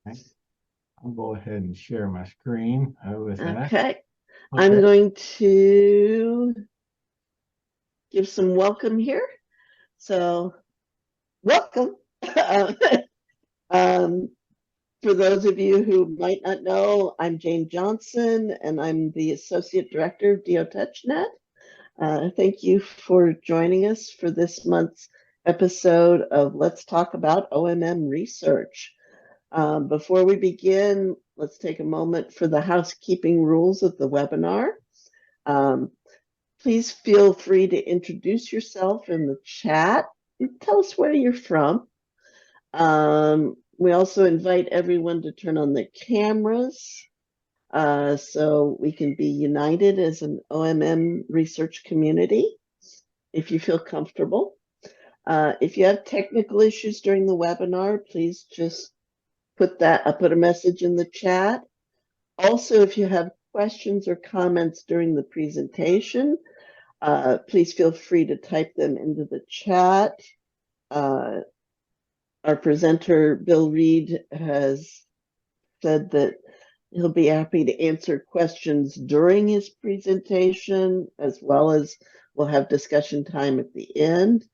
Okay. I'll go ahead and share my screen with that. Okay, I'm Okay. going to give some welcome here. So, welcome. um, for those of you who might not know, I'm Jane Johnson, and I'm the Associate Director of DO-Touch.NET. Thank you for joining us for this month's episode of Let's Talk About OMM Research. Before we begin, let's take a moment for the housekeeping rules of the webinar. Um, Please feel free to introduce yourself in the chat and tell us where you're from. We also invite everyone to turn on their cameras so we can be united as an OMM research community if you feel comfortable. If you have technical issues during the webinar, please just put a message in the chat. Also, if you have questions or comments during the presentation, please feel free to type them into the chat. Our presenter, Bill Reed, has said that he'll be happy to answer questions during his presentation, as well as we'll have discussion time at the end.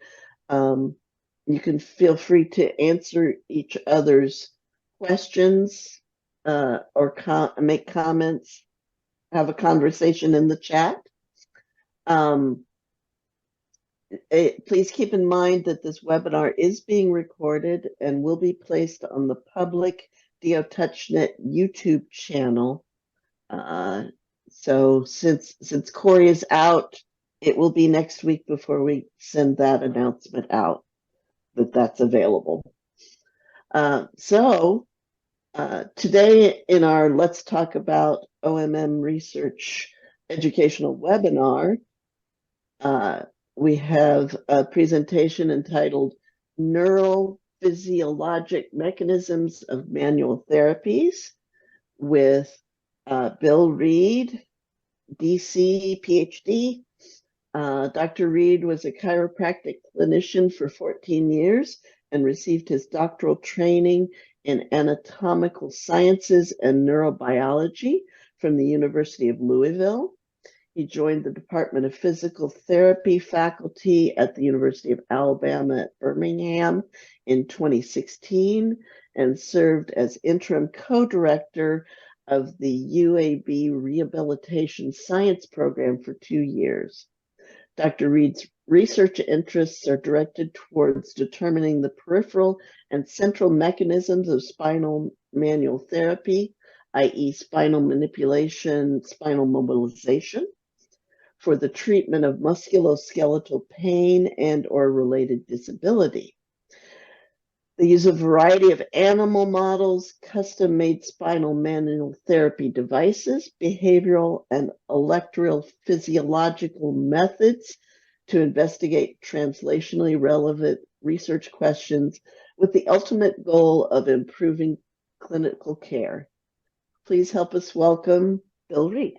You can feel free to answer each other's questions or make comments, have a conversation in the chat. Please keep in mind that this webinar is being recorded and will be placed on the public DO-Touch.NET YouTube channel. So since Corey is out, it will be next week before we send that announcement out that that's available. Today in our Let's Talk About OMM Research educational webinar, we have a presentation entitled Neurophysiologic Mechanisms of Manual Therapies with Bill Reed, DC, PhD. Dr. Reed was a chiropractic clinician for 14 years and received his doctoral training in Anatomical Sciences and Neurobiology from the University of Louisville. He joined the Department of Physical Therapy faculty at the University of Alabama at Birmingham in 2016 and served as interim co-director of the UAB Rehabilitation Science program for 2 years. Dr. Reed's research interests are directed towards determining the peripheral and central mechanisms of spinal manual therapy, i.e. spinal manipulation, spinal mobilization, for the treatment of musculoskeletal pain and or related disability. They use a variety of animal models, custom-made spinal manual therapy devices, behavioral and electrophysiological methods to investigate translationally relevant research questions with the ultimate goal of improving clinical care. Please help us welcome Bill Reed.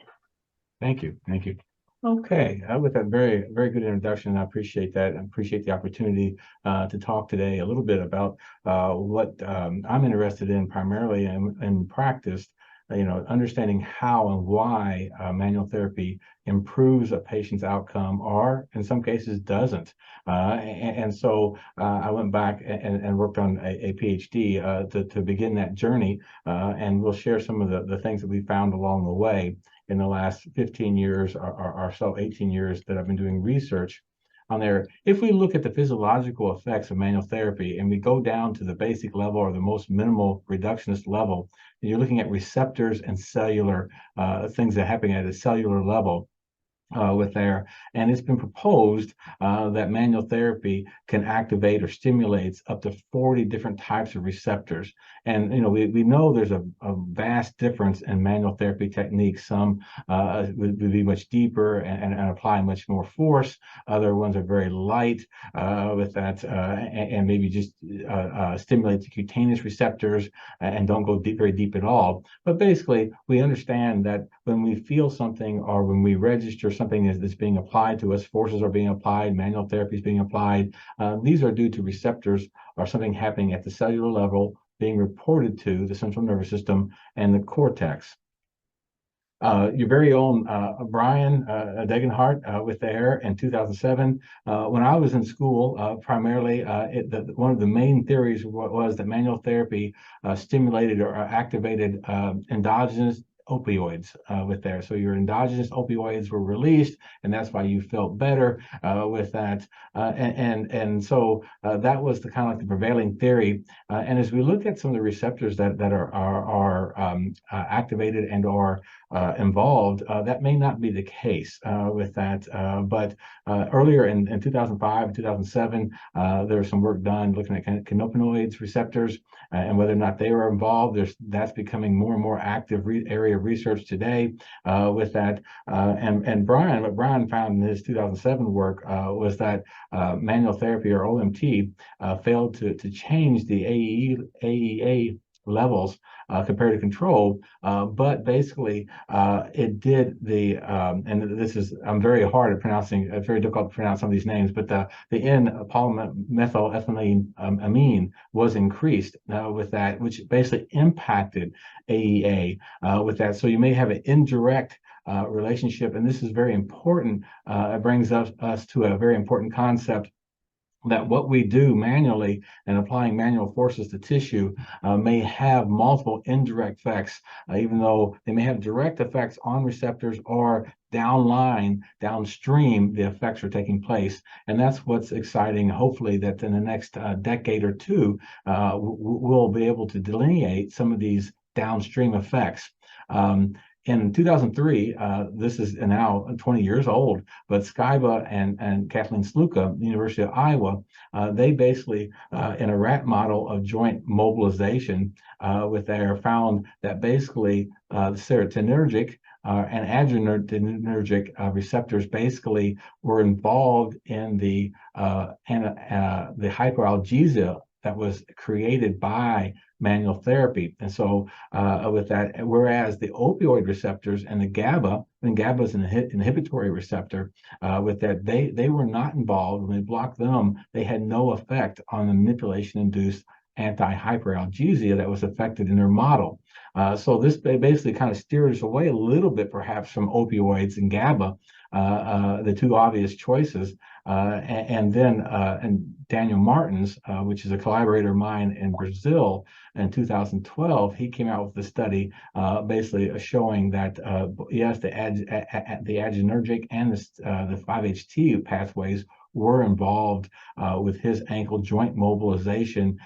Thank you. Thank you. Okay, with that very, very good introduction, I appreciate that. I appreciate the opportunity to talk today a little bit about what I'm interested in primarily in practice, understanding how and why manual therapy improves a patient's outcome or in some cases doesn't. So I went back and worked on a PhD to begin that journey, and we'll share some of the things that we found along the way in the last 15 years or so, 18 years that I've been doing research on there. If we look at the physiological effects of manual therapy and we go down to the basic level or the most minimal reductionist level, and you're looking at receptors and cellular things that happen at a cellular level, with there, and it's been proposed that manual therapy can activate or stimulates up to 40 different types of receptors. And we know there's a vast difference in manual therapy techniques. Some would be much deeper and apply much more force. Other ones are very light with that, and maybe just stimulate the cutaneous receptors and don't go very deep at all. But basically, we understand that when we feel something or when we register something that's being applied to us, forces are being applied, manual therapy is being applied. These are due to receptors or something happening at the cellular level, being reported to the central nervous system and the cortex. Your very own Brian Degenhardt with there in 2007. When I was in school, primarily, one of the main theories was that manual therapy stimulated or activated endogenous opioids with there. So your endogenous opioids were released, and that's why you felt better with that. So that was the kind of like the prevailing theory. And as we look at some of the receptors that are activated and are involved, that may not be the case with that. But earlier in 2005 and 2007, there was some work done looking at cannabinoids receptors and whether or not they were involved. That's becoming more and more active area of research today with that. What Brian found in his 2007 work was that manual therapy, or OMT, failed to change the AEA levels compared to control, but basically it did and this is, I'm very hard at pronouncing, it's very difficult to pronounce some of these names, but the N-polymethylethylamine amine was increased with that, which basically impacted AEA with that. So you may have an indirect relationship, and this is very important. It brings us to a very important concept, that what we do manually and applying manual forces to tissue may have multiple indirect effects, even though they may have direct effects on receptors, or downstream, the effects are taking place. And that's what's exciting. Hopefully that in the next decade or two, we'll be able to delineate some of these downstream effects. In 2003, this is now 20 years old, but Skyba and Kathleen Sluka, the University of Iowa, they basically, in a rat model of joint mobilization, found that basically the serotonergic and adrenergic receptors basically were involved in the hyperalgesia that was created by manual therapy. And so with that, whereas the opioid receptors and the GABA, and GABA is an inhibitory receptor, with that, they were not involved. When they blocked them, they had no effect on the manipulation-induced anti-hyperalgesia that was affected in their model. So this basically kind of steers away a little bit, perhaps, from opioids and GABA, the two obvious choices. And Daniel Martins, which is a collaborator of mine in Brazil, in 2012, he came out with a study basically showing that yes, the adrenergic and the 5-HT pathways were involved with his ankle joint mobilization,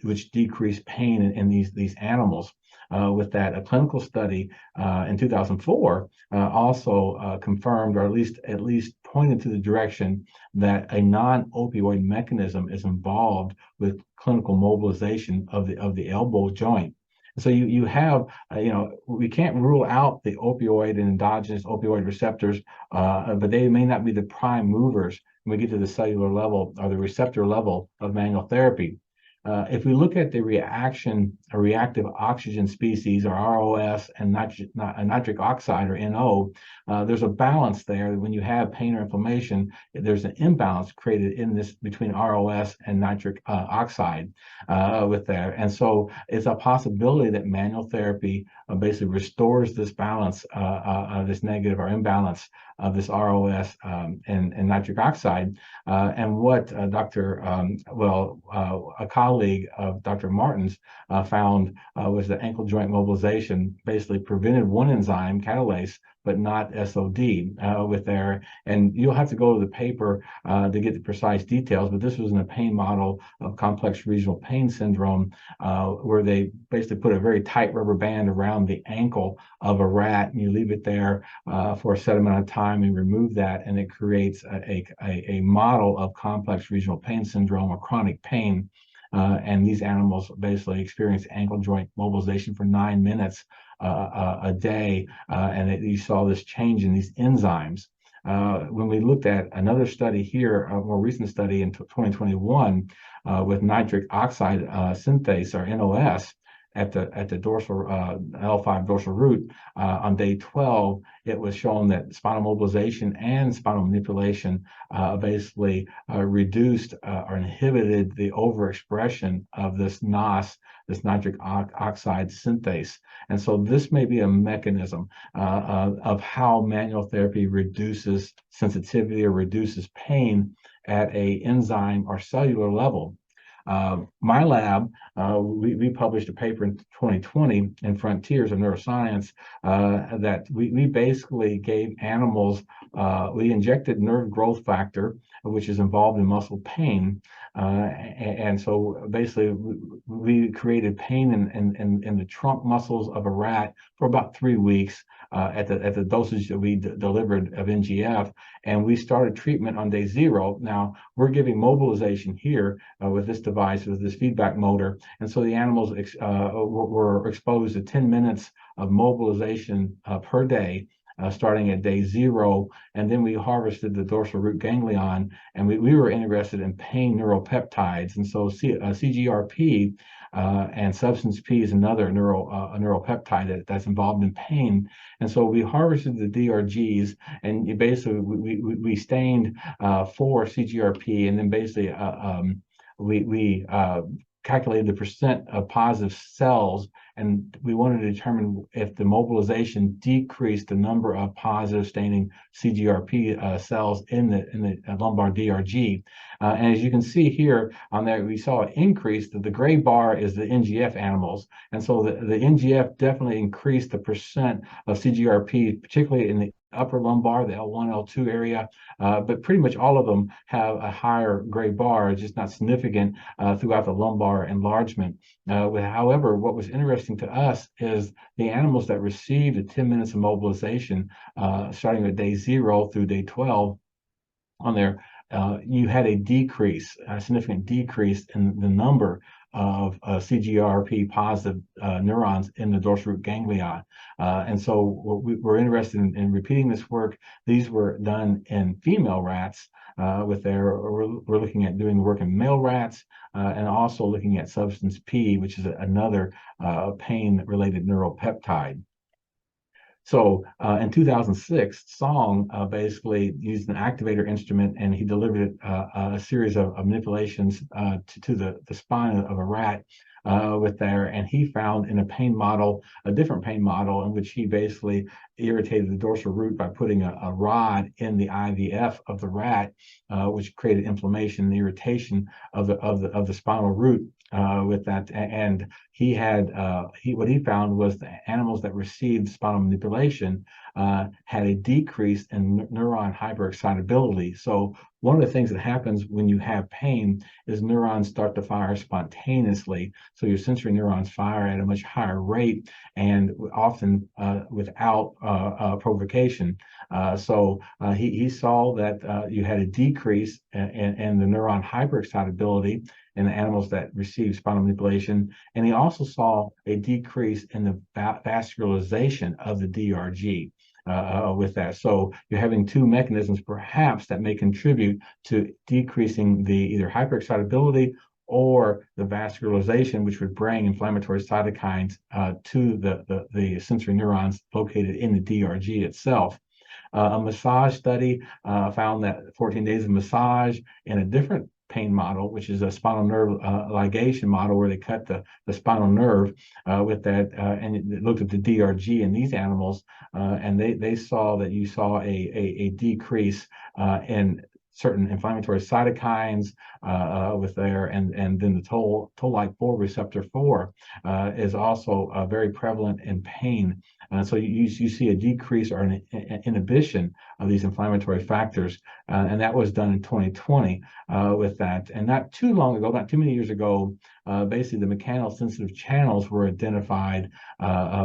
which decreased pain in these animals. With that, a clinical study in 2004 also confirmed, or at least pointed to the direction that a non-opioid mechanism is involved with clinical mobilization of the elbow joint. So you have, we can't rule out the opioid and endogenous opioid receptors, but they may not be the prime movers when we get to the cellular level or the receptor level of manual therapy. If we look at the reactive oxygen species, or ROS, and nitric oxide, or NO, there's a balance there. When you have pain or inflammation, there's an imbalance created in this between ROS and nitric oxide with that. And so it's a possibility that manual therapy basically restores this balance, this negative or imbalance of this ROS and nitric oxide. And what a colleague of Dr. Martins found was that ankle joint mobilization basically prevented one enzyme, catalase, but not SOD with there. And you'll have to go to the paper to get the precise details, but this was in a pain model of complex regional pain syndrome, where they basically put a very tight rubber band around the ankle of a rat, and you leave it there for a set amount of time and remove that, and it creates a model of complex regional pain syndrome, or chronic pain. And these animals basically experience ankle joint mobilization for 9 minutes a day, and you saw this change in these enzymes. When we looked at another study here, a more recent study in 2021 with nitric oxide synthase, or NOS, at the dorsal L5 dorsal root on day 12, it was shown that spinal mobilization and spinal manipulation basically reduced or inhibited the overexpression of this NOS, this nitric oxide synthase. And so this may be a mechanism of how manual therapy reduces sensitivity or reduces pain at a enzyme or cellular level. My lab, we published a paper in 2020 in Frontiers of Neuroscience that we basically gave animals, we injected nerve growth factor, which is involved in muscle pain. And so basically we created pain in the trunk muscles of a rat for about 3 weeks at the dosage that we delivered of NGF, and we started treatment on day 0. Now we're giving mobilization here with this device, with this feedback motor, and so the animals were exposed to 10 minutes of mobilization per day. Starting at day 0, and then we harvested the dorsal root ganglion, and we were interested in pain neuropeptides, and so CGRP and substance P is another neuropeptide that's involved in pain, and so we harvested the DRGs, and basically we stained for CGRP, and then basically we calculated the percent of positive cells, and we wanted to determine if the mobilization decreased the number of positive staining CGRP cells in the lumbar DRG. And as you can see here on there, we saw an increase. The gray bar is the NGF animals, and so the NGF definitely increased the percent of CGRP, particularly in the upper lumbar, the L1, L2 area, but pretty much all of them have a higher gray bar, just not significant throughout the lumbar enlargement. However, what was interesting to us is the animals that received the 10 minutes of mobilization, starting at day 0 through day 12 on there, you had a significant decrease in the number of CGRP positive neurons in the dorsal root ganglia. And so we're interested in repeating this work. These were done in female rats we're looking at doing the work in male rats and also looking at substance P, which is another pain-related neuropeptide. So in 2006, Song basically used an activator instrument, and he delivered a series of manipulations to the spine of a rat and he found in a different pain model, in which he basically irritated the dorsal root by putting a rod in the IVF of the rat, which created inflammation and irritation of the spinal root. And what he found was the animals that received spinal manipulation had a decrease in neuron hyperexcitability. So one of the things that happens when you have pain is neurons start to fire spontaneously. So your sensory neurons fire at a much higher rate, and often without provocation. So he saw that you had a decrease in the neuron hyperexcitability in the animals that received spinal manipulation, and he also saw a decrease in the vascularization of the DRG. With that. So you're having two mechanisms perhaps that may contribute to decreasing the either hyperexcitability or the vascularization, which would bring inflammatory cytokines to the sensory neurons located in the DRG itself. A massage study found that 14 days of massage in a different pain model, which is a spinal nerve ligation model, where they cut the spinal nerve and it looked at the DRG in these animals, and they saw that you saw a decrease in certain inflammatory cytokines and then the toll-like 4 receptor 4 is also very prevalent in pain. So you see a decrease or an inhibition of these inflammatory factors, and that was done in 2020 with that. And not too long ago, not too many years ago, basically the mechanosensitive channels were identified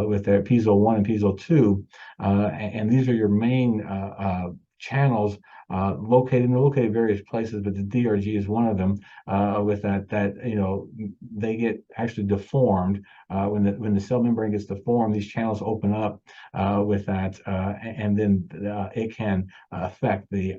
with their piezo-1 and piezo-2, and these are your main channels located in various places, but the DRG is one of them. With that they get actually deformed when the cell membrane gets deformed. These channels open up with that, and then it can affect the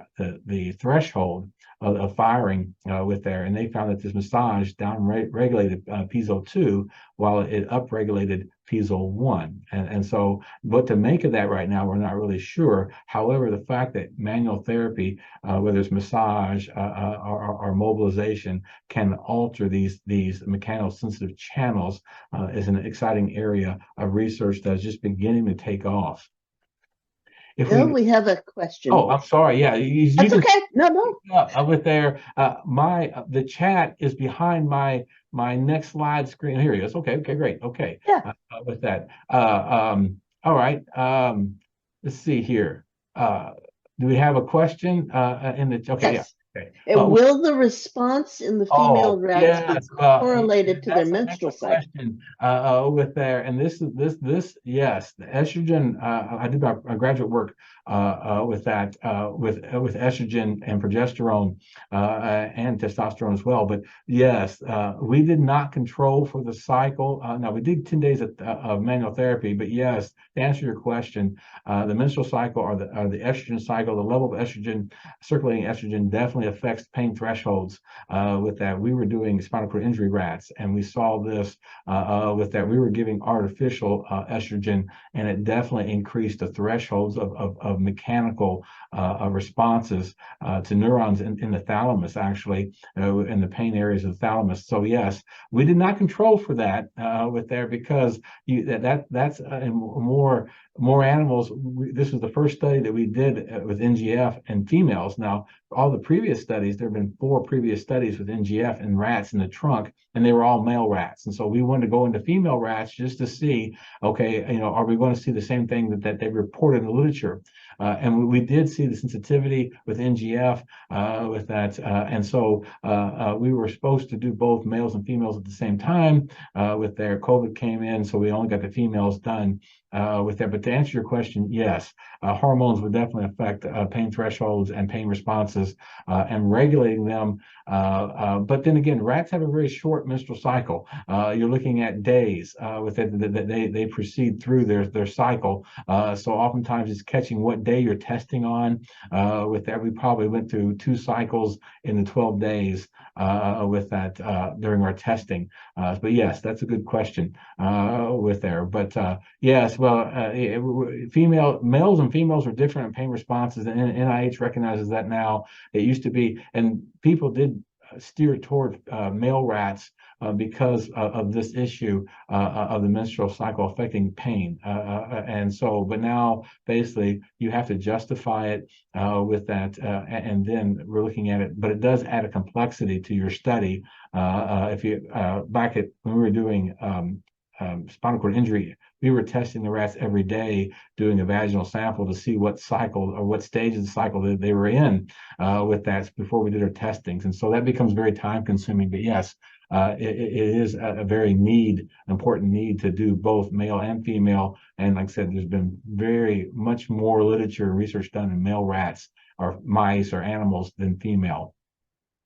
threshold of firing with there, and they found that this massage down regulated piezo 2 while it upregulated piezo 1. And so what to make of that right now, we're not really sure. However, the fact that manual therapy, whether it's massage or mobilization, can alter these mechanosensitive channels is an exciting area of research that's just beginning to take off. If Bill, we we have a question. Oh, I'm sorry. Yeah, That's okay. No. with there. The chat is behind my next slide screen. Here he is. Okay, great. Okay. Yeah. With that. All right. Let's see here. Do we have a question in the? Okay. Yes. Yeah. Okay. And will the response in the female rats be Yes. Well, correlated to their that's an menstrual excellent cycle? question with there. And this, yes, the estrogen. I did my graduate work with that, with estrogen and progesterone and testosterone as well. But yes, we did not control for the cycle. Now we did 10 days of manual therapy, but yes, to answer your question, the menstrual cycle or the estrogen cycle, the level of estrogen, circulating estrogen, definitely affects pain thresholds. With that, we were doing spinal cord injury rats, and we saw this with that. We were giving artificial estrogen, and it definitely increased the thresholds of mechanical responses to neurons in the thalamus, actually, in the pain areas of the thalamus. So yes, we did not control for that with there, because that's in more animals. This was the first study that we did with NGF in females. Now, all the previous studies, there have been 4 previous studies with NGF in rats in the trunk, and they were all male rats. And so we wanted to go into female rats just to see, okay, are we going to see the same thing that they reported in the literature? And we did see the sensitivity with NGF with that. And so we were supposed to do both males and females at the same time with their COVID came in, so we only got the females done with that. But to answer your question, yes, hormones would definitely affect pain thresholds and pain responses and regulating them. But then again, rats have a very short menstrual cycle. You're looking at days with it that they proceed through their cycle. So oftentimes it's catching what day you're testing on. With that, we probably went through 2 cycles in the 12 days with that during our testing. But yes, that's a good question with there. But yes, well, males and females are different in pain responses, and NIH recognizes that now. It used to be, and people did steer toward male rats because of this issue of the menstrual cycle affecting pain. And so, but now basically you have to justify it with that, and then we're looking at it, but it does add a complexity to your study. If you back at when we were doing spinal cord injury, we were testing the rats every day, doing a vaginal sample to see what cycle or what stage of the cycle that they were in with that before we did our testings. And so that becomes very time consuming. But yes, it is a very important need to do both male and female. And like I said, there's been very much more literature and research done in male rats or mice or animals than female.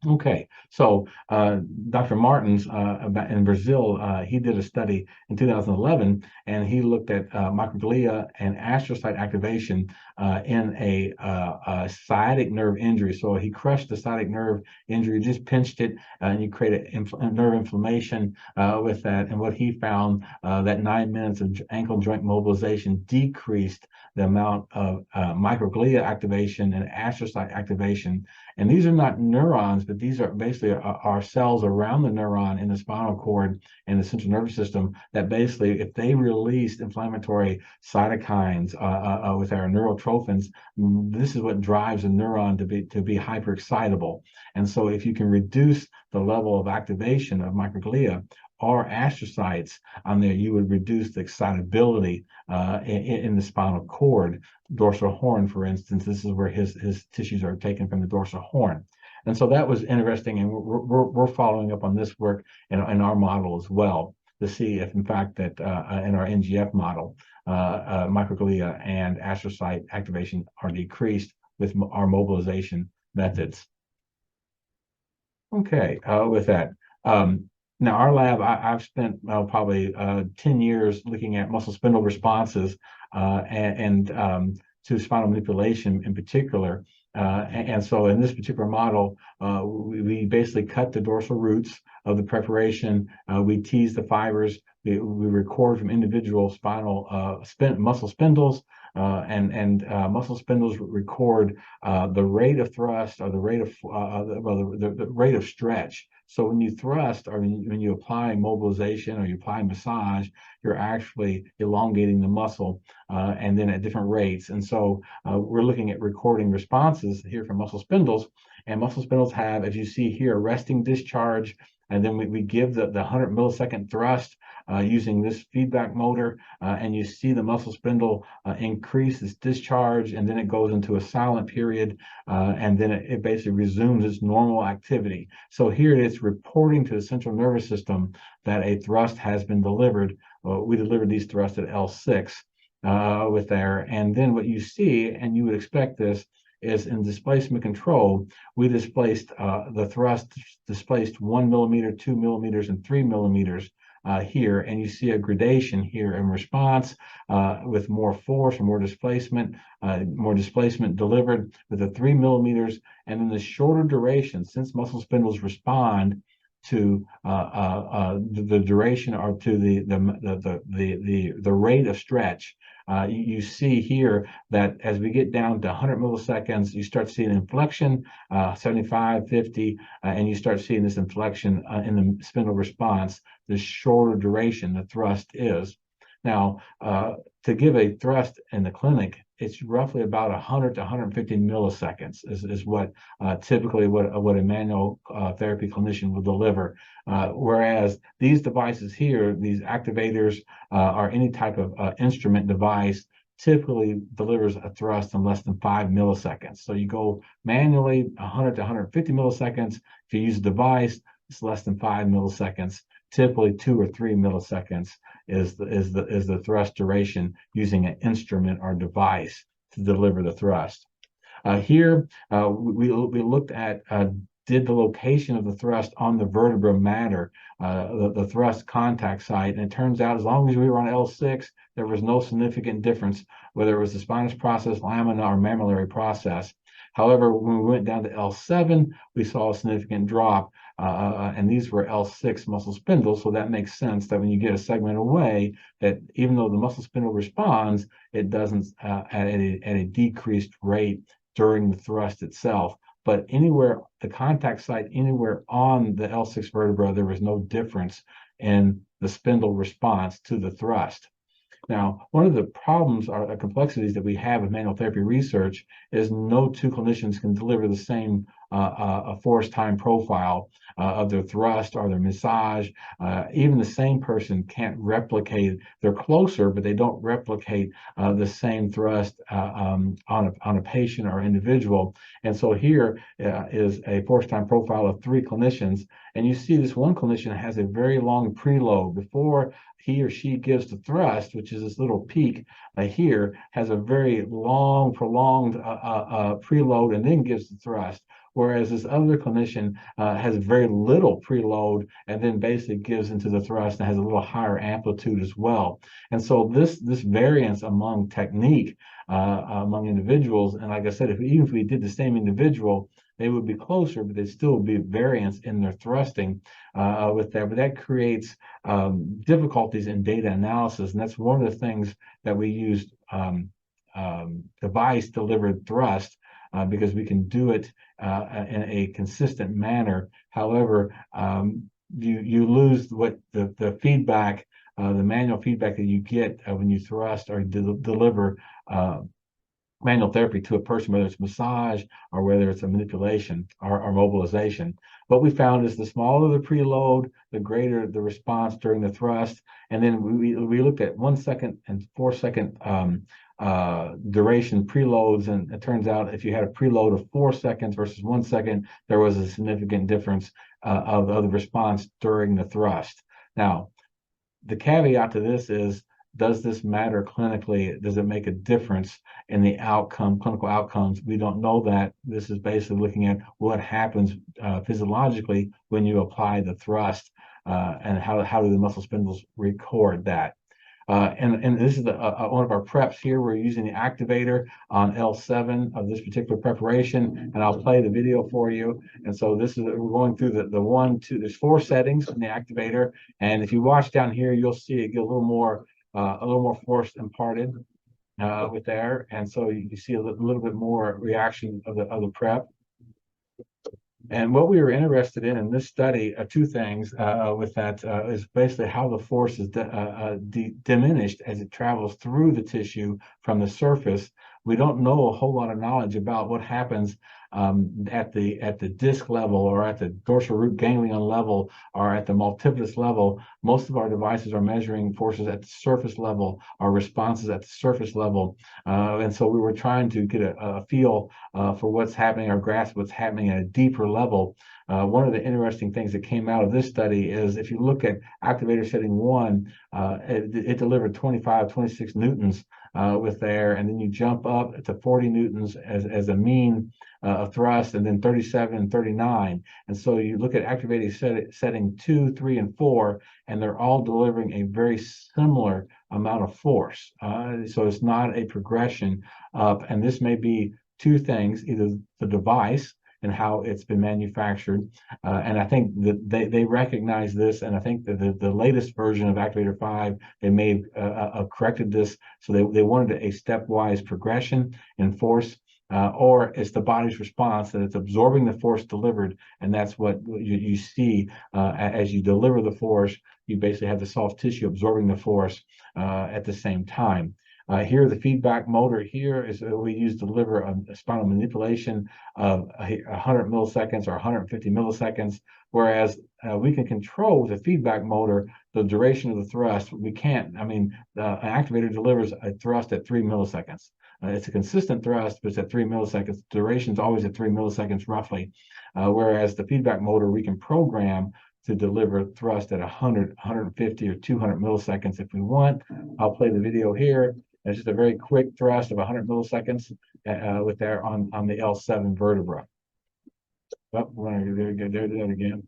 Okay, so Dr. Martins in Brazil, he did a study in 2011, and he looked at microglia and astrocyte activation in a sciatic nerve injury. So he crushed the sciatic nerve injury, just pinched it, and you create a nerve inflammation with that. And what he found that 9 minutes of ankle joint mobilization decreased the amount of microglia activation and astrocyte activation. And these are not neurons, but these are basically our cells around the neuron in the spinal cord and the central nervous system that basically, if they release inflammatory cytokines with our neurotrophins, this is what drives a neuron to be hyperexcitable. And so if you can reduce the level of activation of microglia or astrocytes on there, you would reduce the excitability in the spinal cord, dorsal horn, for instance. This is where his tissues are taken from the dorsal horn. And so that was interesting, and we're following up on this work in our model as well to see if, in fact, that in our NGF model, microglia and astrocyte activation are decreased with our mobilization methods. Okay, with that. Now, our lab, I've spent probably 10 years looking at muscle spindle responses and to spinal manipulation in particular. And so in this particular model, we basically cut the dorsal roots of the preparation. We tease the fibers. We record from individual spinal muscle spindles, and muscle spindles record the rate of thrust or the rate of the rate of stretch. So when you thrust or when you apply mobilization or you apply massage, you're actually elongating the muscle, and then at different rates. And so we're looking at recording responses here from muscle spindles. And muscle spindles have, as you see here, a resting discharge. And then we give the 100 millisecond thrust using this feedback motor, and you see the muscle spindle increase its discharge, and then it goes into a silent period, and then it basically resumes its normal activity. So here it is reporting to the central nervous system that a thrust has been delivered. We delivered these thrusts at L6 with there, and then what you see, and you would expect this, is in displacement control, we displaced the thrust displaced 1 millimeter, 2 millimeters, and 3 millimeters here, and you see a gradation here in response with more force or more displacement delivered with the 3 millimeters, and then the shorter duration, since muscle spindles respond to the duration or to the rate of stretch. You see here that as we get down to 100 milliseconds, you start seeing inflection, 75, 50, and you start seeing this inflection in the spindle response, the shorter duration the thrust is. Now, to give a thrust in the clinic, it's roughly about 100 to 150 milliseconds is what typically what a manual therapy clinician will deliver. Whereas these devices here, these activators or any type of instrument device, typically delivers a thrust in less than 5 milliseconds. So you go manually 100 to 150 milliseconds. If you use a device, it's less than 5 milliseconds. Typically 2 or 3 milliseconds is the thrust duration using an instrument or device to deliver the thrust. Here we looked at did the location of the thrust on the vertebra matter, the thrust contact site, and it turns out as long as we were on L6, there was no significant difference whether it was the spinous process, lamina, or mammillary process. However, when we went down to L7, we saw a significant drop, and these were L6 muscle spindles, so that makes sense that when you get a segment away, that even though the muscle spindle responds, it doesn't at a decreased rate during the thrust itself. But anywhere, the contact site, anywhere on the L6 vertebra, there was no difference in the spindle response to the thrust. Now, one of the problems or complexities that we have with manual therapy research is no two clinicians can deliver the same force time profile of their thrust or their massage. Even the same person can't replicate. They're closer, but they don't replicate the same thrust on a patient or individual. And so here is a force time profile of 3 clinicians. And you see this one clinician has a very long preload before he or she gives the thrust, which is this little peak here, has a very long, prolonged preload and then gives the thrust. Whereas this other clinician has very little preload and then basically gives into the thrust and has a little higher amplitude as well. And so this variance among technique among individuals, and like I said, even if we did the same individual, they would be closer, but there'd still be variance in their thrusting with that. But that creates difficulties in data analysis, and that's one of the things that we used device-delivered thrust because we can do it in a consistent manner. However, you lose what the feedback, the manual feedback that you get when you thrust or deliver manual therapy to a person, whether it's massage or whether it's a manipulation or mobilization. What we found is the smaller the preload, the greater the response during the thrust. And then we looked at 1 second and 4 second duration preloads, and it turns out if you had a preload of 4 seconds versus 1 second, there was a significant difference of the response during the thrust. Now, the caveat to this is, does this matter clinically? Does it make a difference in the clinical outcomes? We don't know that. This is basically looking at what happens physiologically when you apply the thrust and how do the muscle spindles record that. And this is one of our preps here. We're using the activator on L7 of this particular preparation, and I'll play the video for you. And so this is, we're going through the one, two, there's 4 settings in the activator. And if you watch down here, you'll see it get a little more force imparted with there. And so you see a little bit more reaction of the prep. And what we were interested in this study, 2 things with that is basically how the force is diminished as it travels through the tissue from the surface. We don't know a whole lot of knowledge about what happens at the disc level, or at the dorsal root ganglion level, or at the multifidus level. Most of our devices are measuring forces at the surface level, or responses at the surface level. And so we were trying to get a feel for what's happening, or grasp what's happening at a deeper level. One of the interesting things that came out of this study is, if you look at activator setting 1, it delivered 26 newtons with there, and then you jump up to 40 newtons as a mean of thrust, and then 37 and 39. And so you look at activator setting 2, 3, and 4, and they're all delivering a very similar amount of force. So it's not a progression up, and this may be 2 things: either the device and how it's been manufactured. And I think that they recognize this, and I think that the latest version of Activator 5, they may have corrected this. So they wanted a stepwise progression in force, or it's the body's response, that it's absorbing the force delivered, and that's what you see as you deliver the force. You basically have the soft tissue absorbing the force at the same time. Here, the feedback motor here is we use to deliver a spinal manipulation of 100 milliseconds or 150 milliseconds, whereas we can control with the feedback motor the duration of the thrust. We can't. I mean, an activator delivers a thrust at 3 milliseconds. It's a consistent thrust, but it's at 3 milliseconds. The duration is always at 3 milliseconds roughly, whereas the feedback motor, we can program to deliver thrust at 100, 150, or 200 milliseconds if we want. I'll play the video here. It's just a very quick thrust of 100 milliseconds with there on the L7 vertebra. Oh, we're going to do that again.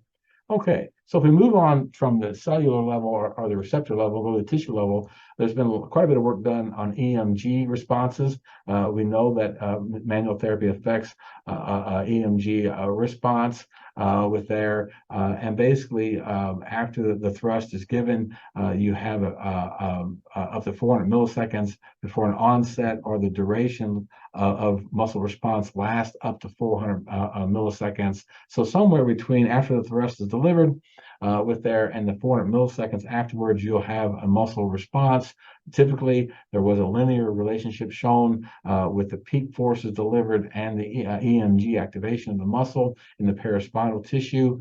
Okay, so if we move on from the cellular level, or the receptor level, go to the tissue level, there's been quite a bit of work done on EMG responses. We know that manual therapy affects EMG response with there. And basically, after the thrust is given, you have up to 400 milliseconds before an onset, or the duration of muscle response lasts up to 400 milliseconds. So somewhere between after the thrust is delivered with there and the 400 milliseconds afterwards, you'll have a muscle response. Typically, there was a linear relationship shown with the peak forces delivered and the EMG activation of the muscle in the paraspinal tissue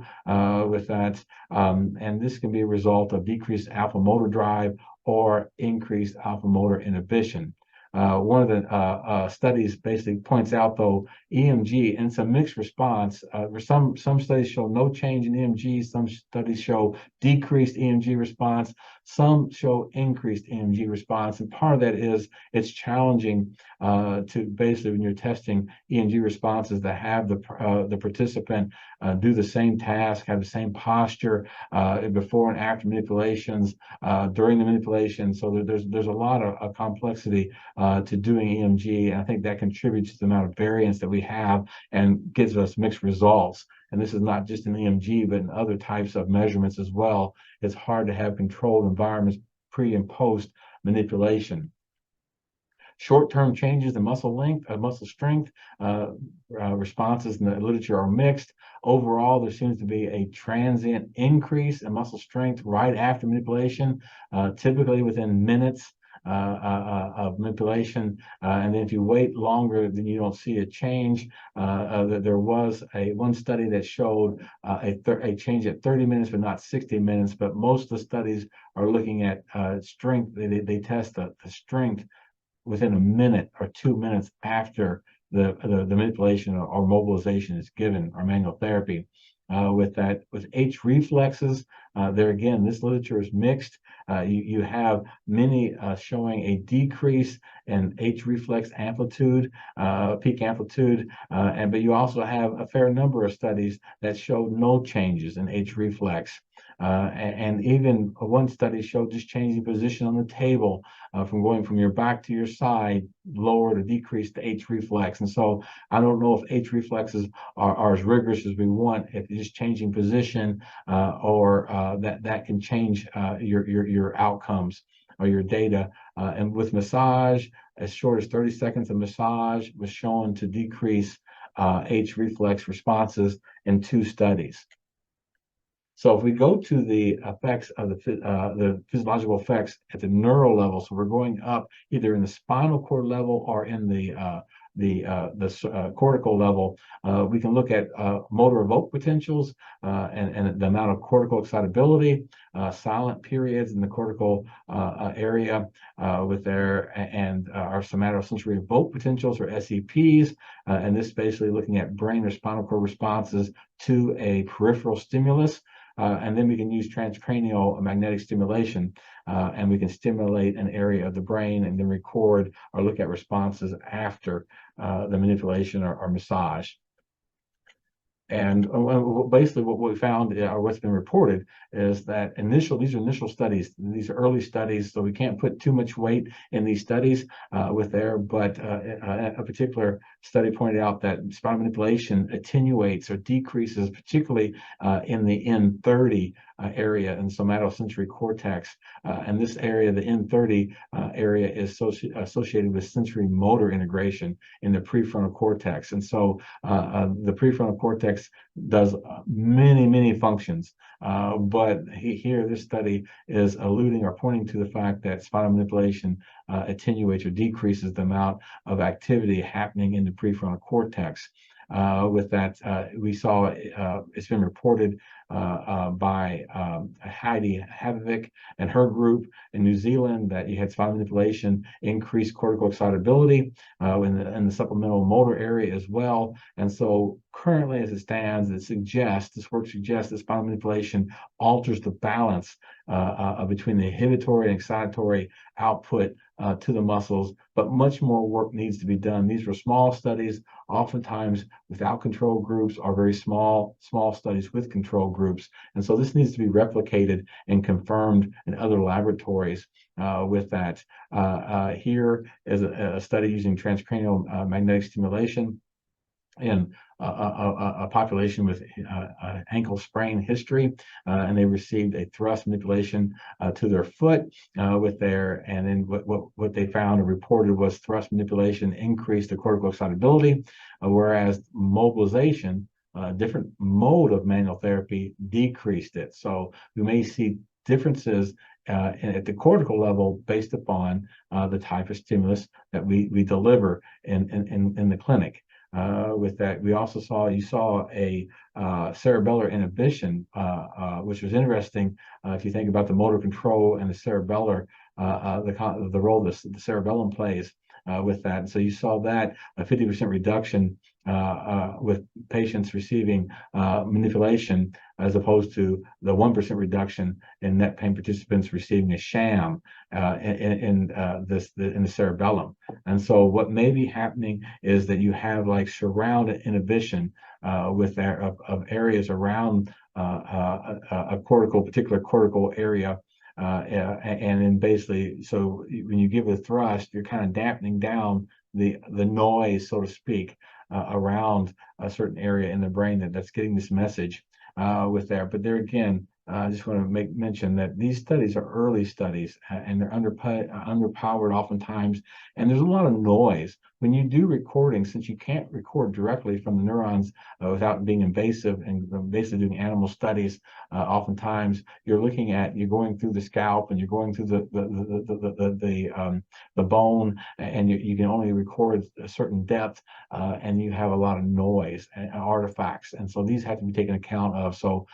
with that. And this can be a result of decreased alpha motor drive or increased alpha motor inhibition. One of the studies basically points out, though, EMG, and it's a mixed response. Some studies show no change in EMG. Some studies show decreased EMG response. Some show increased EMG response. And part of that is it's challenging to basically, when you're testing EMG responses, to have the participant do the same task, have the same posture before and after manipulations, during the manipulation. So there's a lot of complexity to doing EMG, and I think that contributes to the amount of variance that we have and gives us mixed results. And this is not just in EMG, but in other types of measurements as well. It's hard to have controlled environments pre and post manipulation. Short-term changes in muscle length, muscle strength, responses in the literature are mixed. Overall, there seems to be a transient increase in muscle strength right after manipulation, typically within minutes of manipulation. And then if you wait longer, then you don't see a change. There was one study that showed a change at 30 minutes, but not 60 minutes. But most of the studies are looking at strength. They test the strength within a minute or 2 minutes after the manipulation or mobilization is given, or manual therapy. With H reflexes, there again, this literature is mixed. You have many showing a decrease in H reflex amplitude, peak amplitude, but you also have a fair number of studies that show no changes in H reflex. And even one study showed just changing position on the table from going from your back to your side, lowered or decreased the H reflex. And so I don't know if H reflexes are as rigorous as we want, if you're just changing position or that can change your outcomes or your data. And with massage, as short as 30 seconds of massage was shown to decrease H reflex responses in 2 studies. So if we go to the effects of the physiological effects at the neural level, so we're going up either in the spinal cord level or in the cortical level, we can look at motor evoked potentials and the amount of cortical excitability, silent periods in the cortical area with their and our somatosensory evoked potentials or SEPs, and this basically looking at brain or spinal cord responses to a peripheral stimulus. And then we can use transcranial magnetic stimulation, and we can stimulate an area of the brain and then record or look at responses after the manipulation or massage. And basically what we found, or what's been reported, is that these are initial studies, these are early studies, so we can't put too much weight in these studies but a particular study pointed out that spinal manipulation attenuates or decreases, particularly in the N30 area in somatosensory cortex. And this area, the N30 area, is associated with sensory motor integration in the prefrontal cortex. And so the prefrontal cortex does many functions, but here this study is alluding or pointing to the fact that spinal manipulation attenuates or decreases the amount of activity happening in the prefrontal cortex. With that, we saw it's been reported by Heidi Havik and her group in New Zealand that you had spinal manipulation increase cortical excitability in the supplemental motor area as well. And so currently, as it stands, this work suggests that spinal manipulation alters the balance between the inhibitory and excitatory output to the muscles, but much more work needs to be done. These were small studies, oftentimes without control groups, or very small studies with control groups. And so this needs to be replicated and confirmed in other laboratories with that. Here is a study using transcranial magnetic stimulation in a population with ankle sprain history, and they received a thrust manipulation to their foot and then what they found and reported was thrust manipulation increased the cortical excitability, whereas mobilization, a different mode of manual therapy, decreased it. So we may see differences at the cortical level based upon the type of stimulus that we deliver in the clinic. With that, we also saw a cerebellar inhibition, which was interesting if you think about the motor control and the cerebellar, the role the cerebellum plays with that. And so you saw that a 50% reduction with patients receiving manipulation, as opposed to the 1% reduction in net pain participants receiving a sham in the cerebellum. And so what may be happening is that you have like surround inhibition with of areas around a particular cortical area. And then basically, so when you give a thrust, you're kind of dampening down the noise, so to speak, around a certain area in the brain that's getting this message with there. But there again, I just want to make mention that these studies are early studies and they're underpowered oftentimes, and there's a lot of noise. When you do recording, since you can't record directly from the neurons without being invasive and basically doing animal studies, oftentimes you're going through the scalp and you're going through the bone, and you can only record a certain depth, and you have a lot of noise and artifacts, and so these have to be taken account of. So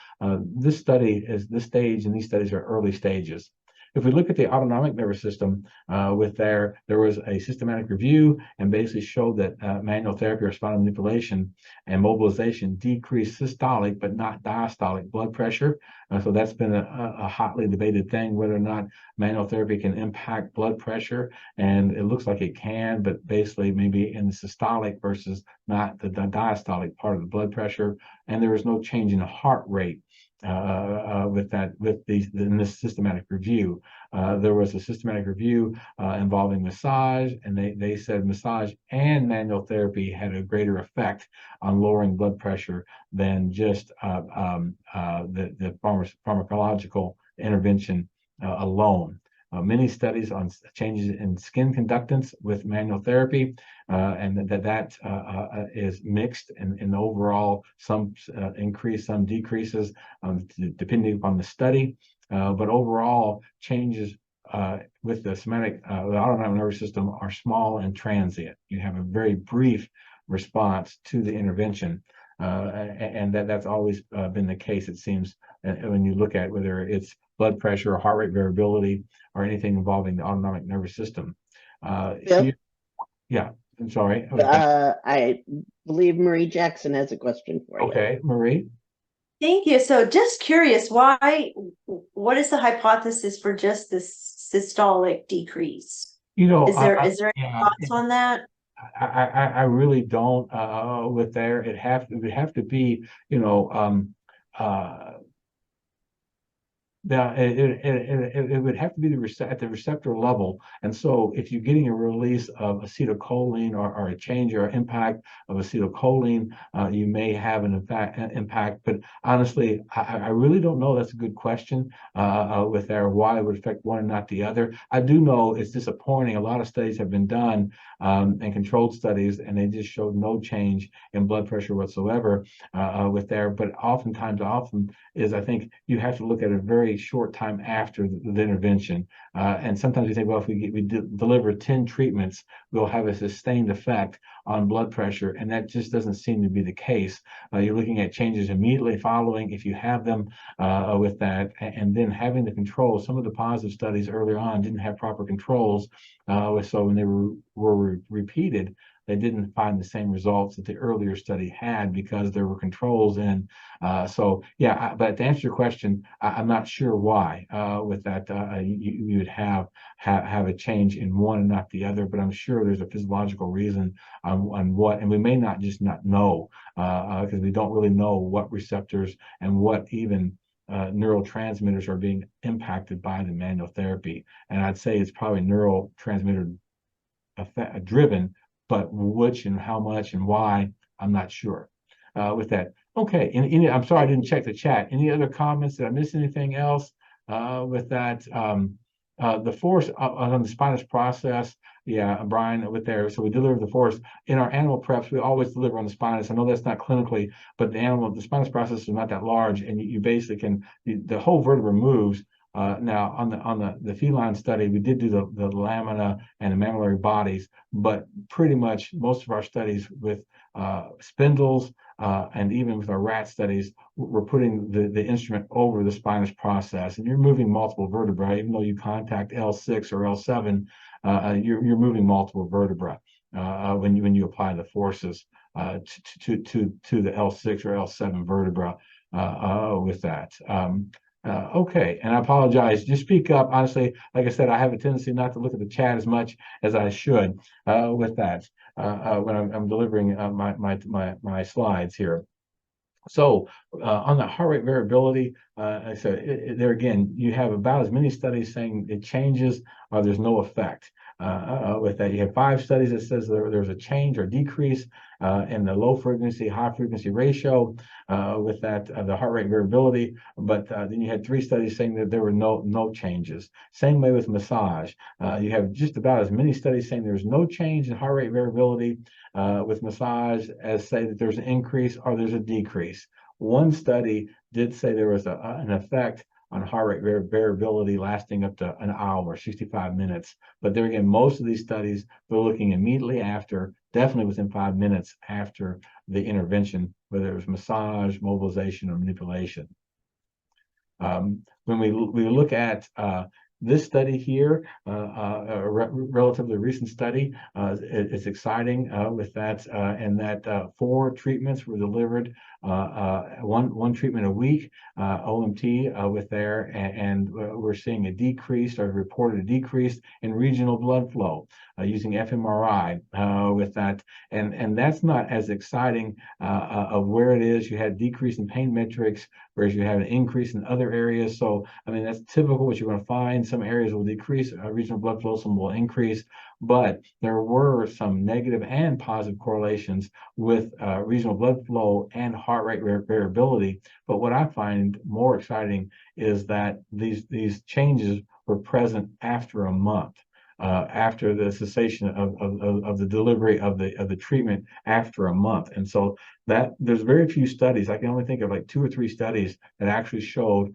this stage and these studies are early stages. If we look at the autonomic nervous system, there was a systematic review and basically showed that manual therapy or spinal manipulation and mobilization decreased systolic but not diastolic blood pressure. So that's been a hotly debated thing, whether or not manual therapy can impact blood pressure, and it looks like it can, but basically maybe in the systolic versus not the diastolic part of the blood pressure. And there was no change in the heart rate in this systematic review. There was a systematic review involving massage, and they said massage and manual therapy had a greater effect on lowering blood pressure than just the pharmacological intervention alone. Many studies on changes in skin conductance with manual therapy, and that is mixed in overall, some increase, some decreases, depending upon the study. But overall, changes with the the autonomic nervous system are small and transient. You have a very brief response to the intervention. And that's always been the case, it seems, when you look at whether it's blood pressure or heart rate variability or anything involving the autonomic nervous system. Bill? Yeah, I'm sorry. I believe Marie Jackson has a question for you. Okay, Marie. Thank you. So just curious, what is the hypothesis for just this systolic decrease? Is there any thoughts on that? I really don't with there. It would have to be, now, it would have to be at the receptor level. And so if you're getting a release of acetylcholine or a change or impact of acetylcholine, you may have an impact. But honestly, I really don't know. That's a good question with there, why it would affect one and not the other. I do know it's disappointing. A lot of studies have been done and controlled studies, and they just showed no change in blood pressure whatsoever with there. But often is, I think you have to look at a very short time after the intervention. And sometimes we think, well, if we deliver 10 treatments, we'll have a sustained effect on blood pressure. And that just doesn't seem to be the case. You're looking at changes immediately following, if you have them with that, and then having the controls. Some of the positive studies earlier on didn't have proper controls. So when they were repeated, they didn't find the same results that the earlier study had because there were controls in. So yeah, but to answer your question, I'm not sure why with that you would have a change in one and not the other, but I'm sure there's a physiological reason on what, and we may not know because we don't really know what receptors and what even neurotransmitters are being impacted by the manual therapy. And I'd say it's probably neurotransmitter driven, but which and how much and why, I'm not sure with that. Okay, I'm sorry I didn't check the chat. Any other comments? Did I miss anything else with that? The force on the spinous process, yeah, Brian, with there. So we deliver the force in our animal preps. We always deliver on the spinous. I know that's not clinically, but the spinous process is not that large, and you basically can, the whole vertebra moves. Now on the feline study, we did do the lamina and the mammillary bodies, but pretty much most of our studies with spindles and even with our rat studies, we're putting the instrument over the spinous process, and you're moving multiple vertebrae. Even though you contact L6 or L7, you're moving multiple vertebrae when you apply the forces to the L6 or L7 vertebra with that. Okay, and I apologize. Just speak up. Honestly, like I said, I have a tendency not to look at the chat as much as I should with that when I'm delivering my slides here. So on the heart rate variability, I said there again, you have about as many studies saying it changes or there's no effect. With that, you have 5 studies that says there's a change or decrease in the low frequency, high frequency ratio with that the heart rate variability. But then you had 3 studies saying that there were no changes. Same way with massage. You have just about as many studies saying there's no change in heart rate variability with massage as say that there's an increase or there's a decrease. One study did say there was an effect on heart rate variability lasting up to an hour, 65 minutes. But there again, most of these studies, they're looking immediately after, definitely within 5 minutes after the intervention, whether it was massage, mobilization, or manipulation. When we look at this study here, a relatively recent study, it's exciting with that, and that 4 treatments were delivered, one treatment a week, OMT with there, and we're seeing a decrease, or reported a decrease in regional blood flow using fMRI with that, and that's not as exciting of where it is. You had decrease in pain metrics, whereas you have an increase in other areas. So, I mean, that's typical what you're going to find. Some areas will decrease regional blood flow, some will increase, but there were some negative and positive correlations with regional blood flow and heart rate variability. But what I find more exciting is that these changes were present after a month. After the cessation of the delivery of the treatment after a month. And so that there's very few studies. I can only think of like 2 or 3 studies that actually showed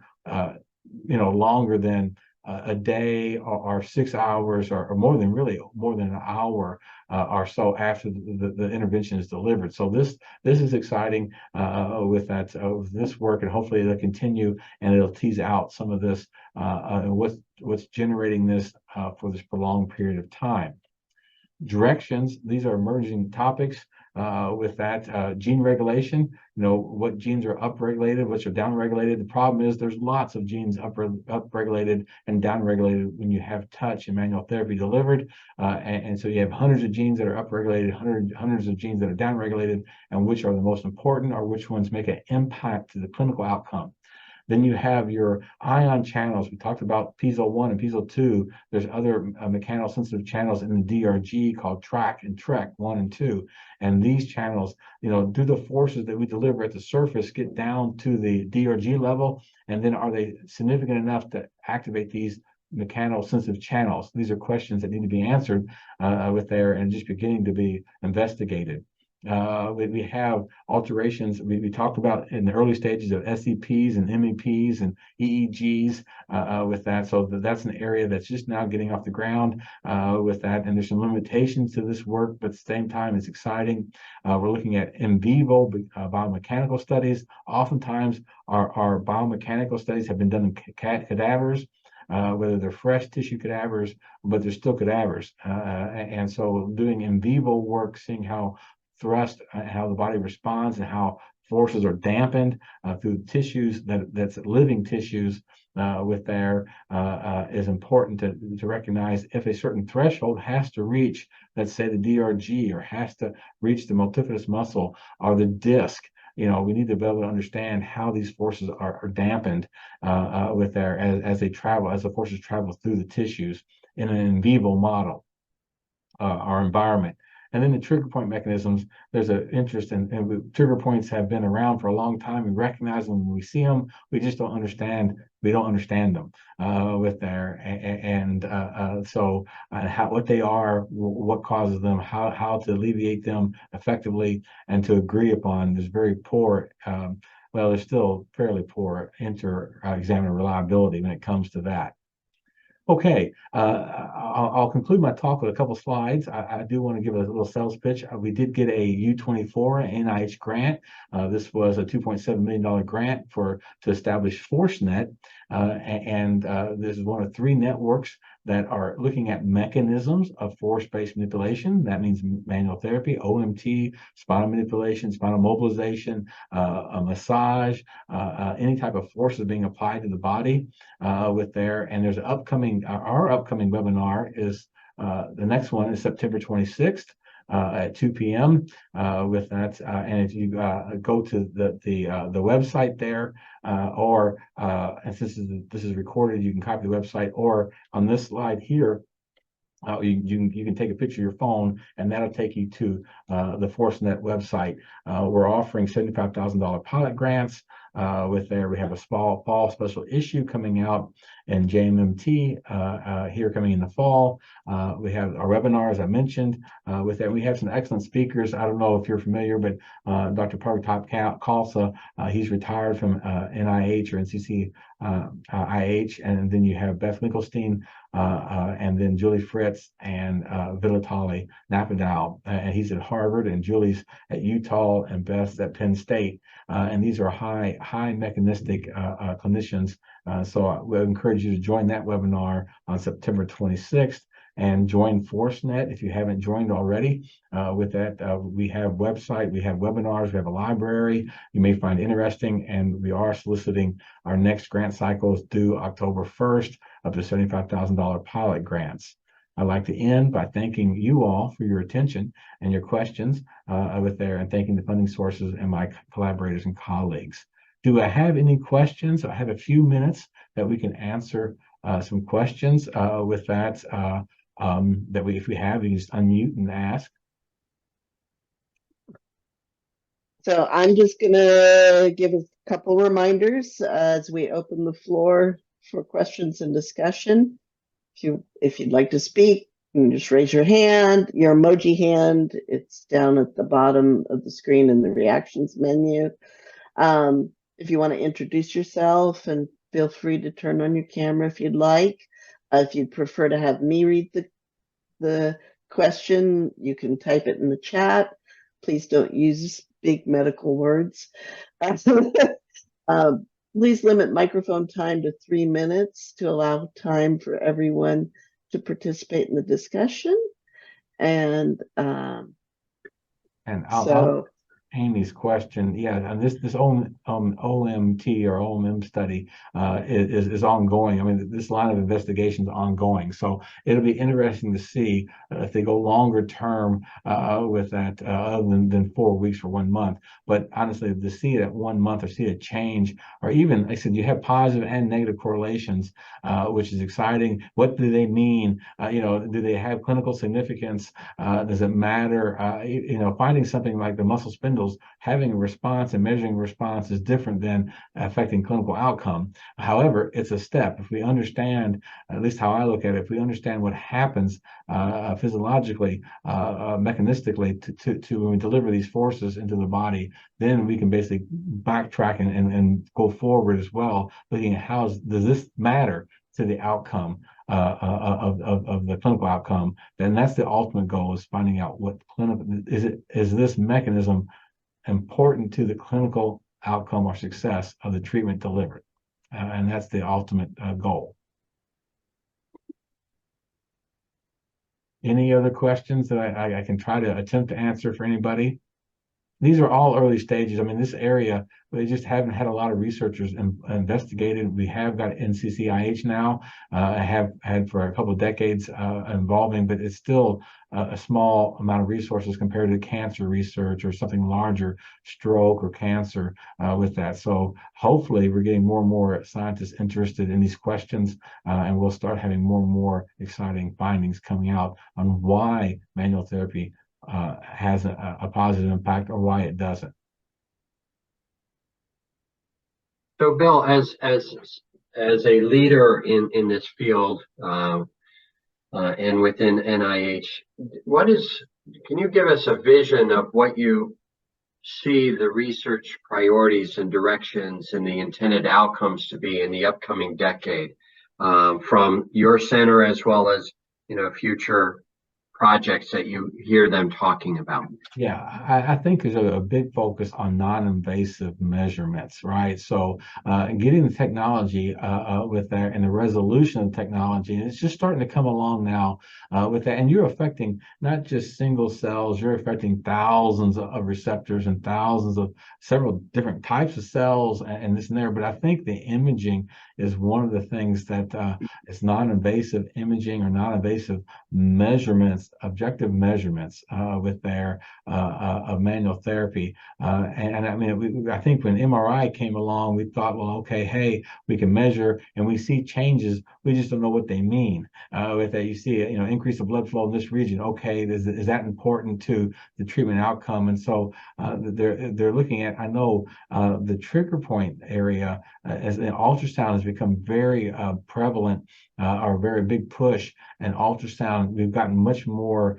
longer than a day or 6 hours or more than an hour or so after the intervention is delivered. So this is exciting with that this work, and hopefully it'll continue and it'll tease out some of this what's generating this for this prolonged period of time. Directions, these are emerging topics with that gene regulation, what genes are upregulated, which are downregulated. The problem is there's lots of genes upregulated and downregulated when you have touch and manual therapy delivered. And so you have hundreds of genes that are upregulated, hundreds of genes that are downregulated, and which are the most important, or which ones make an impact to the clinical outcome. Then you have your ion channels. We talked about piezo 1 and piezo 2. There's other mechanosensitive channels in the DRG called TRAC and TREC 1 and 2. And these channels, do the forces that we deliver at the surface get down to the DRG level? And then are they significant enough to activate these mechanosensitive channels? These are questions that need to be answered with there and just beginning to be investigated. We have alterations. We talked about in the early stages of SEPs and MEPs and EEGs with that. So that's an area that's just now getting off the ground with that. And there's some limitations to this work, but at the same time, it's exciting. We're looking at in vivo biomechanical studies. Oftentimes, our biomechanical studies have been done in cadavers. Whether they're fresh tissue cadavers, but they're still cadavers. And so doing in vivo work, seeing how thrust, how the body responds, and how forces are dampened through tissues that's living tissues with there is important to recognize. If a certain threshold has to reach, let's say the DRG, or has to reach the multifidus muscle or the disc, we need to be able to understand how these forces are dampened with there as they travel, as the forces travel through the tissues in an in vivo model or environment. And then the trigger point mechanisms, there's an interest in trigger points have been around for a long time. We recognize them when we see them. We just don't understand. We don't understand them with there, so what they are, what causes them, how to alleviate them effectively, and to agree upon. There's very poor. There's still fairly poor inter-examiner reliability when it comes to that. Okay, I'll conclude my talk with a couple slides. I do want to give a little sales pitch. We did get a U24 NIH grant. This was a $2.7 million grant to establish ForceNet, and this is one of 3 networks that are looking at mechanisms of force-based manipulation. That means manual therapy, OMT, spinal manipulation, spinal mobilization, a massage, any type of forces being applied to the body with there. And there's our upcoming webinar is, the next one is September 26th. At 2 p.m. With that, and if you go to the website there, or and since this is recorded, you can copy the website, or on this slide here, you can take a picture of your phone, and that'll take you to the ForceNet website. We're offering $75,000 pilot grants. With there, we have a fall special issue coming out in JMMT here coming in the fall. We have our webinar, as I mentioned. With that, we have some excellent speakers. I don't know if you're familiar, but Dr. Parvatop Khalsa, he's retired from NIH or NCCIH, and then you have Beth Winkelstein, and then Julie Fritz and Vitali Napadal, and he's at Harvard, and Julie's at Utah, and Beth's at Penn State. And these are high high mechanistic clinicians. So I would encourage you to join that webinar on September 26th. And join ForceNet if you haven't joined already. With that, we have website, we have webinars, we have a library you may find interesting, and we are soliciting our next grant cycles due October 1st, up to $75,000 pilot grants. I'd like to end by thanking you all for your attention and your questions with there, and thanking the funding sources and my collaborators and colleagues. Do I have any questions? I have a few minutes that we can answer some questions with that. If we have, you can just unmute and ask. So I'm just gonna give a couple reminders as we open the floor for questions and discussion. If you'd like to speak, you can just raise your hand, your emoji hand. It's down at the bottom of the screen in the reactions menu. If you want to introduce yourself, and feel free to turn on your camera if you'd like. If you'd prefer to have me read the question, you can type it in the chat. Please don't use big medical words. Please limit microphone time to 3 minutes to allow time for everyone to participate in the discussion. And I'll Amy's question, yeah, and this OMT or OMM study is ongoing. I mean, this line of investigation is ongoing, so it'll be interesting to see if they go longer term with that, other than 4 weeks or 1 month. But honestly, to see it at 1 month or see a change, or even, like I said, you have positive and negative correlations, which is exciting. What do they mean? Do they have clinical significance? Does it matter? Finding something like the muscle spindles, having a response and measuring response is different than affecting clinical outcome. However, it's a step. If we understand, at least how I look at it, if we understand what happens physiologically, mechanistically to when we deliver these forces into the body, then we can basically backtrack and go forward as well, looking at does this matter to the outcome of the clinical outcome. Then that's the ultimate goal, is finding out what is this mechanism important to the clinical outcome or success of the treatment delivered, and that's the ultimate goal. Any other questions that I can try to attempt to answer for anybody? These are all early stages. I mean, this area, they just haven't had a lot of researchers investigated. We have got NCCIH now, have had for a couple of decades involving, but it's still a small amount of resources compared to cancer research or something larger, stroke or cancer with that. So hopefully we're getting more and more scientists interested in these questions, and we'll start having more and more exciting findings coming out on why manual therapy has a positive impact or why it doesn't. So, Bill, as a leader in this field and within NIH, can you give us a vision of what you see the research priorities and directions and the intended outcomes to be in the upcoming decade from your center, as well as future projects that you hear them talking about? Yeah, I think there's a big focus on non-invasive measurements, right? So getting the technology with that and the resolution of technology, and it's just starting to come along now with that. And you're affecting not just single cells, you're affecting thousands of receptors and thousands of several different types of cells and this and there. But I think the imaging is one of the things that is non-invasive imaging or non-invasive measurements, objective measurements with their of manual therapy. And I mean, I think when MRI came along, we thought, well, okay, hey, we can measure and we see changes. We just don't know what they mean. With that, you see, increase of blood flow in this region. Okay, is that important to the treatment outcome? And so they're looking at, I know the trigger point area as an ultrasound has become very prevalent, or a very big push. And ultrasound, we've gotten much more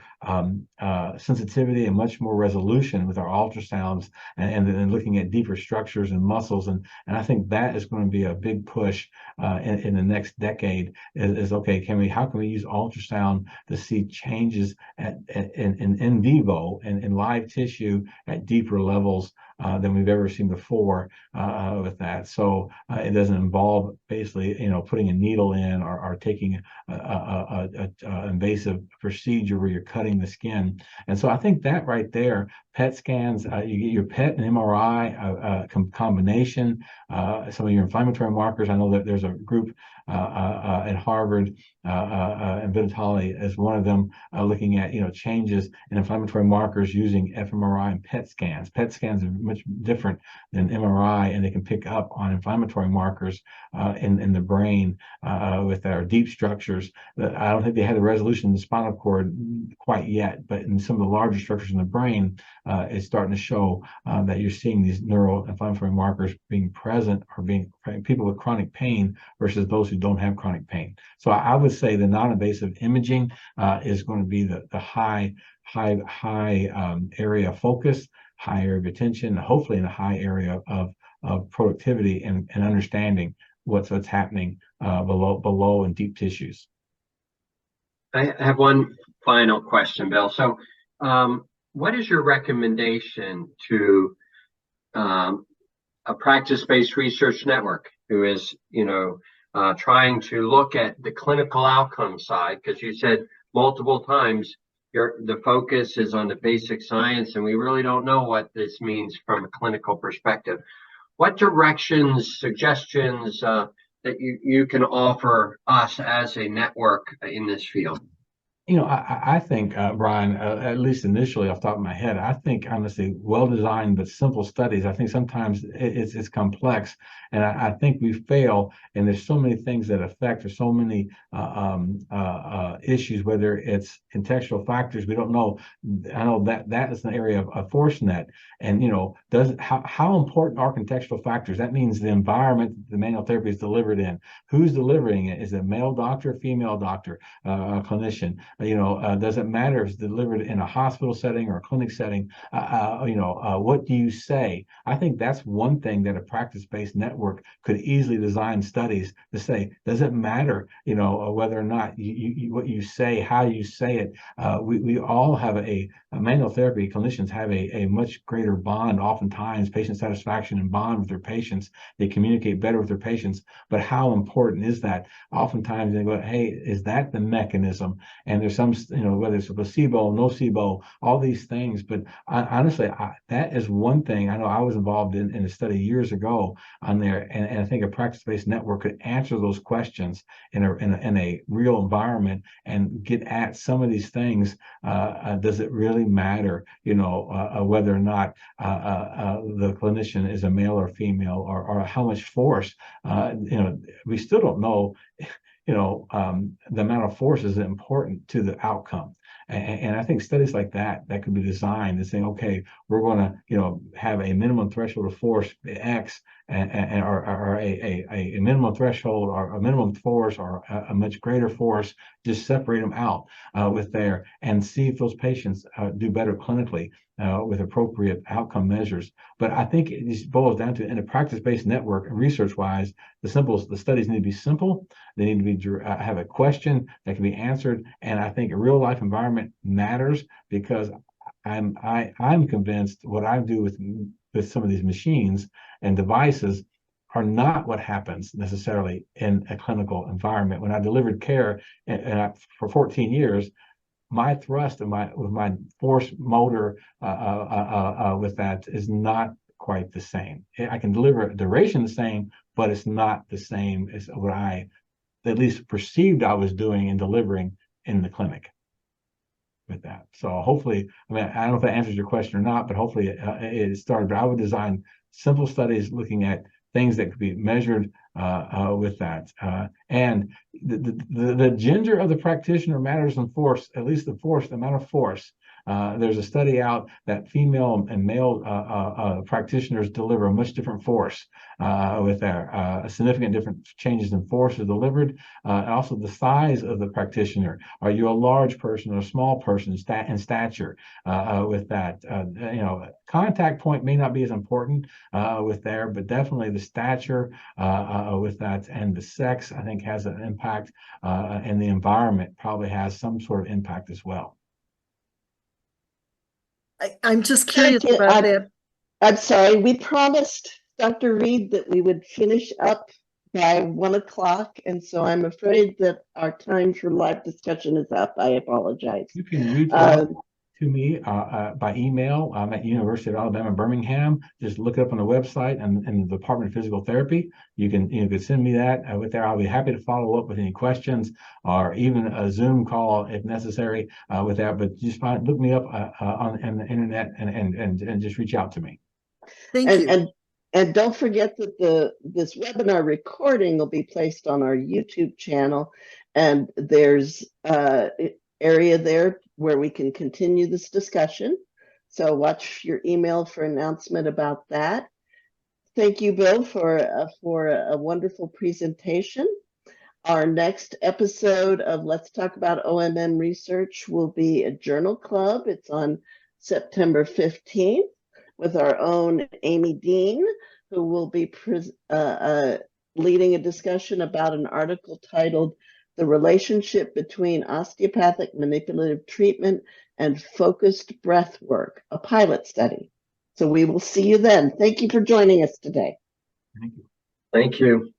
sensitivity and much more resolution with our ultrasounds, and looking at deeper structures and muscles. And I think that is going to be a big push in the next decade. Is okay, how can we use ultrasound to see changes in vivo and in live tissue at deeper levels than we've ever seen before with that. So it doesn't involve basically, putting a needle in or taking a invasive procedure where you're cutting the skin. And so I think that right there, PET scans, you get your PET and MRI combination, some of your inflammatory markers. I know that there's a group at Harvard, and Vitali as one of them, looking at changes in inflammatory markers using fMRI and PET scans. PET scans are much different than MRI, and they can pick up on inflammatory markers in the brain with our deep structures. I don't think they had the resolution in the spinal cord quite yet, but in some of the larger structures in the brain, it's starting to show that you're seeing these neuroinflammatory markers being present, or being people with chronic pain versus those who don't have chronic pain. So I would say the non-invasive imaging is going to be the high area of focus, high area of attention, hopefully in a high area of productivity and understanding what's happening below in deep tissues. I have one final question, Bill. So what is your recommendation to a practice-based research network who is, trying to look at the clinical outcome side? Because you said multiple times the focus is on the basic science, and we really don't know what this means from a clinical perspective. What directions, suggestions that you can offer us as a network in this field? I think, Brian, at least initially off the top of my head, I think honestly, well-designed but simple studies. I think sometimes it's complex, and I think we fail. And there's so many things that affect. There's so many issues, whether it's contextual factors. We don't know. I know that is an area of ForceNet, and how important are contextual factors? That means the environment the manual therapy is delivered in. Who's delivering it? Is it a male doctor, female doctor, clinician? Does it matter if it's delivered in a hospital setting or a clinic setting? What do you say? I think that's one thing that a practice-based network could easily design studies to say. Does it matter, whether or not what you say, how you say it? We all have a manual therapy clinicians have a much greater bond, oftentimes patient satisfaction and bond with their patients. They communicate better with their patients. But how important is that? Oftentimes they go, hey, is that the mechanism? And there's some, whether it's a placebo, nocebo, all these things. But honestly, that is one thing. I know I was involved in a study years ago on there, and I think a practice-based network could answer those questions in a real environment and get at some of these things. Does it really matter, whether or not the clinician is a male or female, or how much force? We still don't know. The amount of force is important to the outcome. And I think studies like that could be designed and saying, okay, we're going to, have a minimum threshold of force X, or a minimum threshold or a minimum force or a much greater force, just separate them out with there and see if those patients do better clinically with appropriate outcome measures. But I think it just boils down to, in a practice-based network, research-wise, the studies need to be simple. They need to be have a question that can be answered, and I think a real-life environment matters, because I'm convinced what I do with some of these machines and devices are not what happens necessarily in a clinical environment. When I delivered care for 14 years, my thrust and my force motor with that is not quite the same. I can deliver a duration the same, but it's not the same as what I at least perceived I was doing and delivering in the clinic with that. So hopefully, I don't know if that answers your question or not, but hopefully it started. But I would design simple studies looking at things that could be measured with that. And the gender of the practitioner matters in force, at least the amount of force. There's a study out that female and male practitioners deliver a much different force with their significant different changes in force are delivered. And also the size of the practitioner. Are you a large person or a small person in stature with that? Contact point may not be as important with there, but definitely the stature with that, and the sex, I think, has an impact, and the environment probably has some sort of impact as well. I'm just curious about that. I'm sorry, we promised Dr. Reed that we would finish up by 1 o'clock, and so I'm afraid that our time for live discussion is up. I apologize. You can reach out to me by email. I'm at University of Alabama, Birmingham. Just look it up on the website and the Department of Physical Therapy. You can send me that with there. I'll be happy to follow up with any questions or even a Zoom call if necessary with that. But just look me up on the internet and just reach out to me. Thank you. And don't forget that this webinar recording will be placed on our YouTube channel, and there's area there where we can continue this discussion. So watch your email for announcement about that. Thank you, Bill, for a wonderful presentation. Our next episode of Let's Talk About OMM Research will be a journal club. It's on September 15th with our own Amy Dean, who will be leading a discussion about an article titled The Relationship Between Osteopathic Manipulative Treatment and Focused Breath Work, a pilot study. So we will see you then. Thank you for joining us today. Thank you. Thank you.